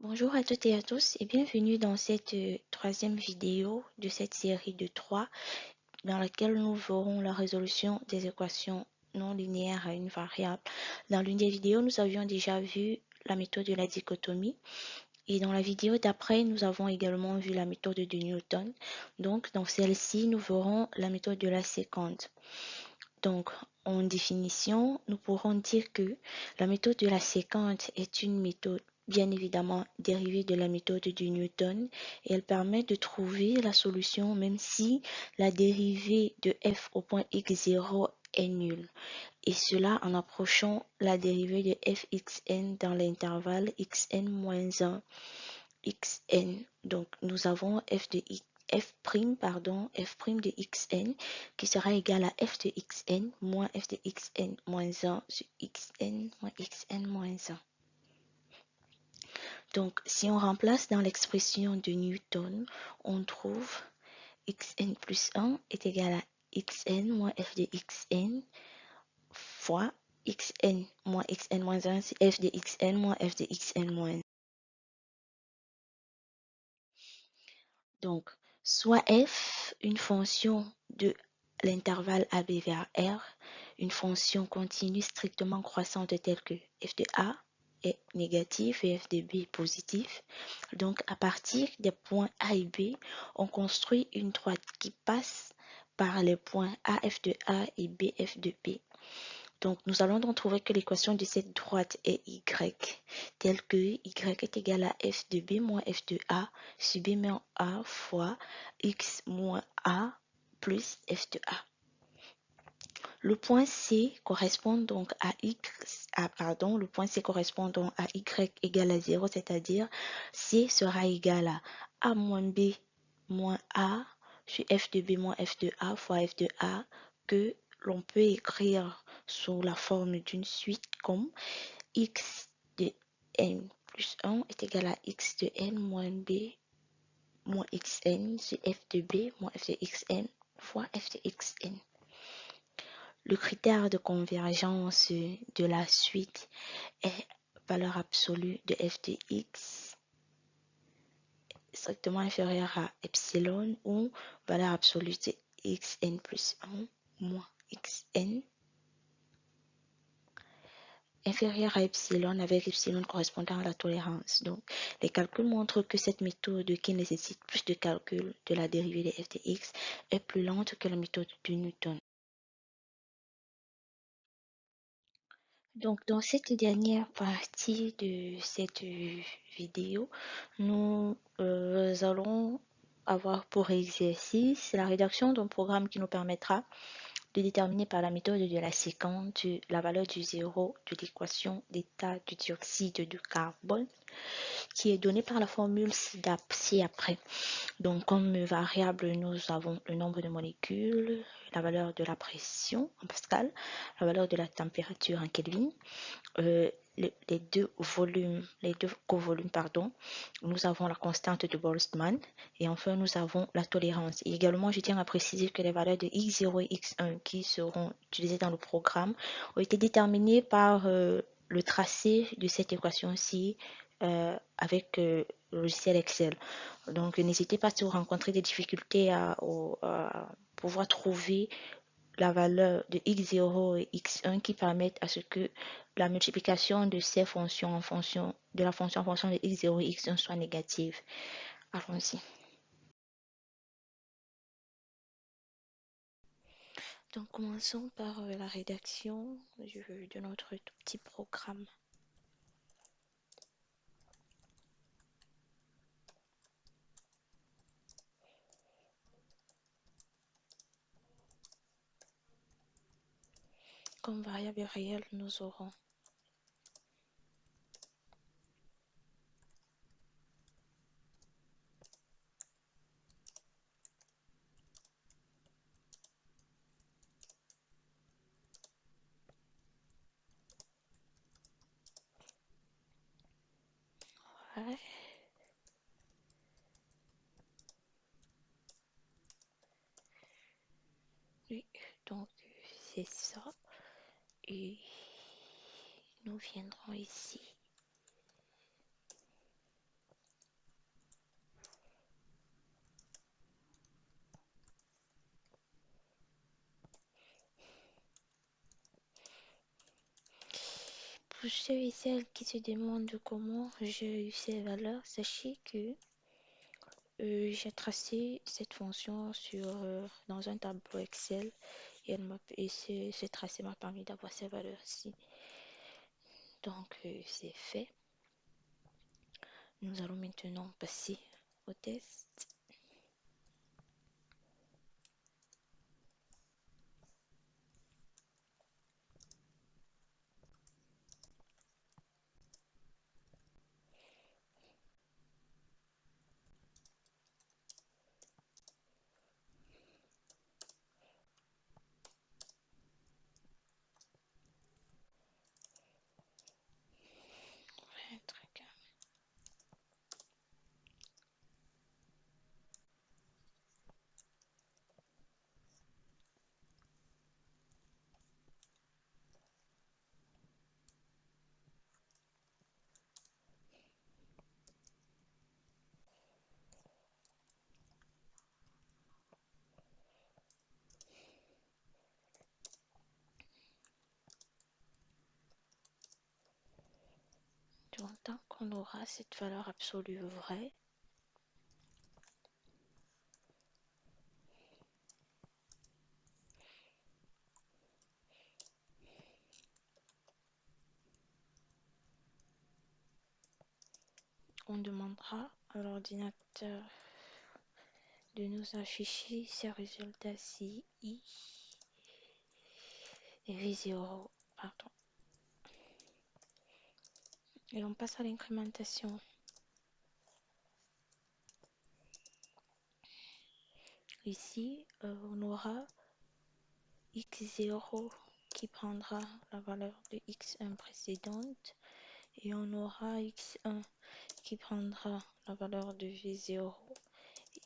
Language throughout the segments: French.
Bonjour à toutes et à tous et bienvenue dans cette troisième vidéo de cette série de trois dans laquelle nous verrons la résolution des équations non linéaires à une variable. Dans l'une des vidéos, nous avions déjà vu la méthode de la dichotomie et dans la vidéo d'après, nous avons également vu la méthode de Newton. Donc, dans celle-ci, nous verrons la méthode de la séquente. Donc, en définition, nous pourrons dire que la méthode de la séquente est une méthode bien évidemment dérivée de la méthode de Newton et elle permet de trouver la solution même si la dérivée de f au point x0 est nulle. Et cela en approchant la dérivée de fxn dans l'intervalle xn-1 xn. Donc, nous avons f', pardon, f' de xn qui sera égal à f de xn moins f de xn moins 1 sur xn moins xn moins 1. Donc, si on remplace dans l'expression de Newton, on trouve xn plus 1 est égal à xn moins f de xn fois xn moins 1 c'est f de xn moins f de xn moins 1. Donc, soit f, une fonction de l'intervalle AB vers R, une fonction continue strictement croissante telle que f de A est négatif et f de B positif. Donc, à partir des points A et B, on construit une droite qui passe par les points AF de A et BF de B. Donc, nous allons donc trouver que l'équation de cette droite est y, telle que y est égal à f de b moins f de a sur b moins a fois x moins a plus f de a. Le point C correspond donc à le point C correspond donc à y égale à 0, c'est-à-dire C sera égal à a moins b moins a sur f de b moins f de a fois f de a que l'on peut écrire sous la forme d'une suite comme x de n plus 1 est égal à x de n moins b moins xn sur f de b moins f de xn fois f de xn. Le critère de convergence de la suite est valeur absolue de f de x strictement inférieure à epsilon ou valeur absolue de xn plus 1 moins xn inférieure à epsilon avec epsilon correspondant à la tolérance. Donc, les calculs montrent que cette méthode qui nécessite plus de calculs de la dérivée de f de x est plus lente que la méthode de Newton. Donc, dans cette dernière partie de cette vidéo, nous allons avoir pour exercice la rédaction d'un programme qui nous permettra de déterminer par la méthode de la séquence la valeur du zéro de l'équation d'état du dioxyde de carbone qui est donnée par la formule ci-après. Donc, comme variable, nous avons le nombre de molécules, la valeur de la pression en pascal, la valeur de la température en Kelvin, les deux covolumes, pardon. Nous avons la constante de Boltzmann et enfin nous avons la tolérance. Et également, je tiens à préciser que les valeurs de x0 et x1 qui seront utilisées dans le programme ont été déterminées par le tracé de cette équation-ci avec le logiciel Excel. Donc, n'hésitez pas si vous rencontrez des difficultés à pouvoir trouver la valeur de x0 et x1 qui permettent à ce que la multiplication de ces fonctions en fonction de la fonction en fonction de x0 et x1 soit négative. Allons-y. Donc, commençons par la rédaction de notre tout petit programme. Comme variable réelle, nous aurons ouais. Oui, donc c'est ça. Et nous viendrons ici. Pour ceux et celles qui se demandent comment j'ai eu ces valeurs, sachez que j'ai tracé cette fonction dans un tableau Excel et ce tracé m'a permis d'avoir ces valeurs-ci. Donc, c'est fait. Nous allons maintenant passer au test. Donc, tant qu'on aura cette valeur absolue vraie, on demandera à l'ordinateur de nous afficher ces résultats-ci, I et V0, pardon. Et on passe à l'incrémentation. Ici, on aura x0 qui prendra la valeur de x1 précédente et on aura x1 qui prendra la valeur de v0.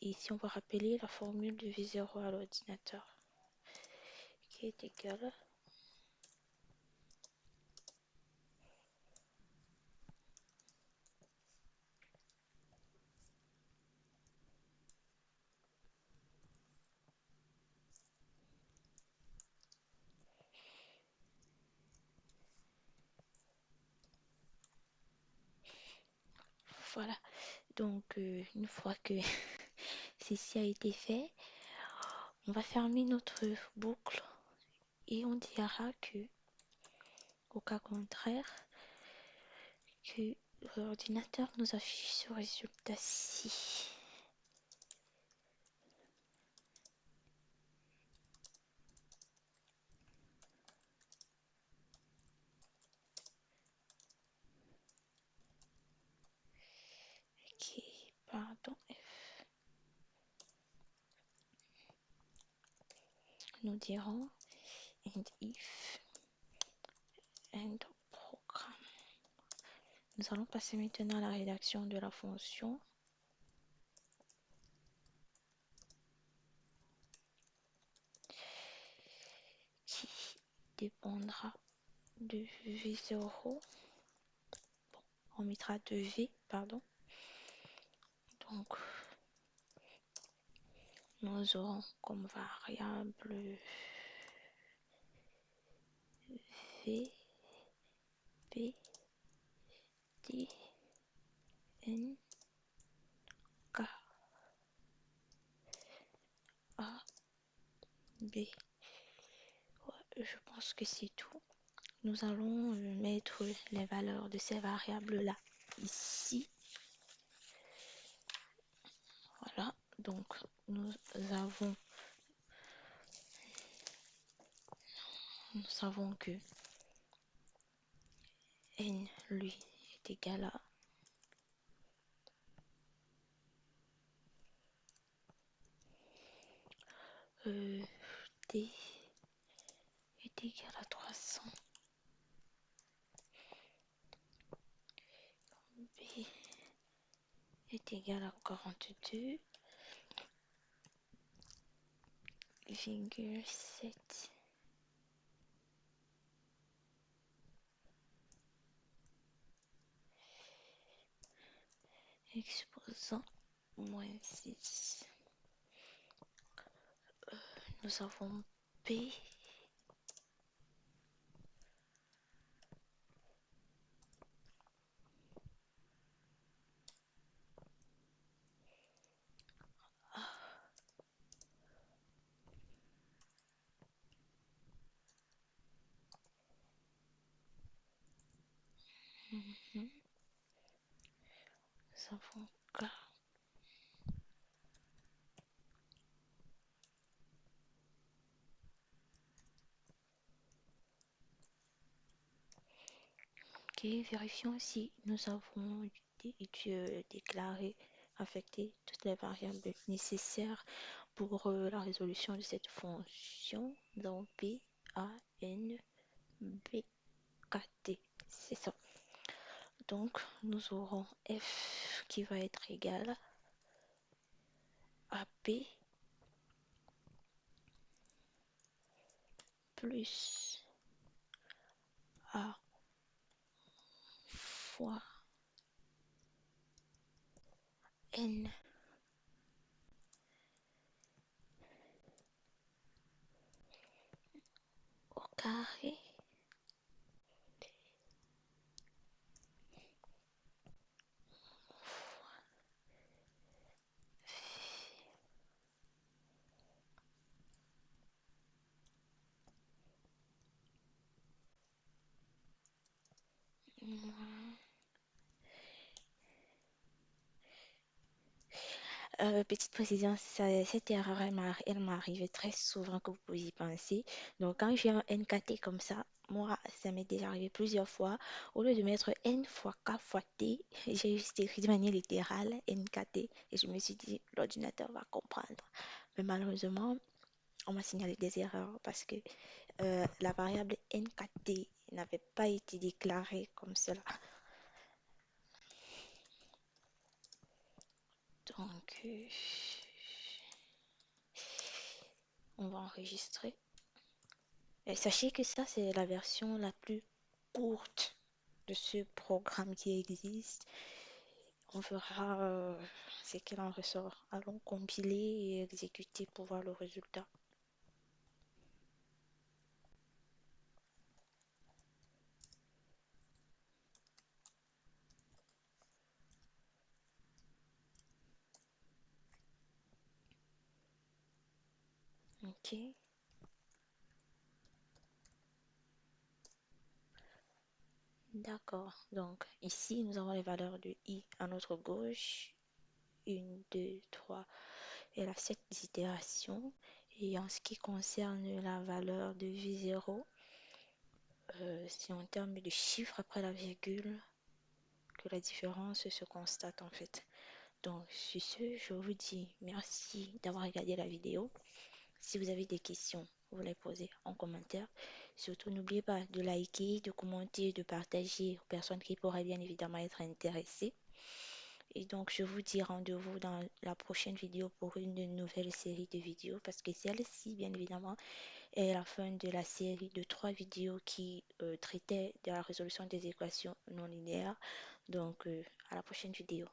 Et ici, on va rappeler la formule de v0 à l'ordinateur qui est égale voilà. Donc, une fois que ceci a été fait, on va fermer notre boucle et on dira que, au cas contraire, que l'ordinateur nous affiche ce résultat-ci. Ok, pardon, F. Nous dirons and if and programme. Nous allons passer maintenant à la rédaction de la fonction. Qui dépendra de V0. Bon, on mettra de V, pardon. Donc, nous aurons comme variable V, B, D, N, K, A, B. Ouais, je pense que c'est tout. Nous allons mettre les valeurs de ces variables-là ici. Voilà, donc nous savons que n, lui, est égal à D est égal à 300. B est égal à 42,7. Exposant moins 6. Nous avons P Mhm. Nous avons K. Ok, vérifions si nous avons déclaré, affecté toutes les variables nécessaires pour la résolution de cette fonction. Donc P, A, N, B, K, T. C'est ça. Donc, nous aurons F qui va être égal à P plus A fois N au carré moins. Petite précision, cette erreur, elle m'arrive très souvent que vous pouvez y penser. Donc, quand j'ai un NKT comme ça, moi, ça m'est déjà arrivé plusieurs fois. Au lieu de mettre N fois K fois T, j'ai juste écrit de manière littérale NKT. Et je me suis dit, l'ordinateur va comprendre. Mais malheureusement, on m'a signalé des erreurs parce que la variable NKT n'avait pas été déclarée comme cela. Donc, on va enregistrer. Et sachez que ça, c'est la version la plus courte de ce programme qui existe. On verra ce qu'il en ressort. Allons compiler et exécuter pour voir le résultat. Ok, d'accord. Donc ici, nous avons les valeurs de i à notre gauche. 1, 2, 3. Elle a 7 itérations. Et en ce qui concerne la valeur de V0, c'est en termes de chiffres après la virgule que la différence se constate en fait. Donc, sur ce, je vous dis merci d'avoir regardé la vidéo. Si vous avez des questions, vous les posez en commentaire. Surtout, n'oubliez pas de liker, de commenter, de partager aux personnes qui pourraient bien évidemment être intéressées. Et donc, je vous dis rendez-vous dans la prochaine vidéo pour une nouvelle série de vidéos parce que celle-ci, bien évidemment, est la fin de la série de 3 vidéos qui traitaient de la résolution des équations non linéaires. Donc, à la prochaine vidéo.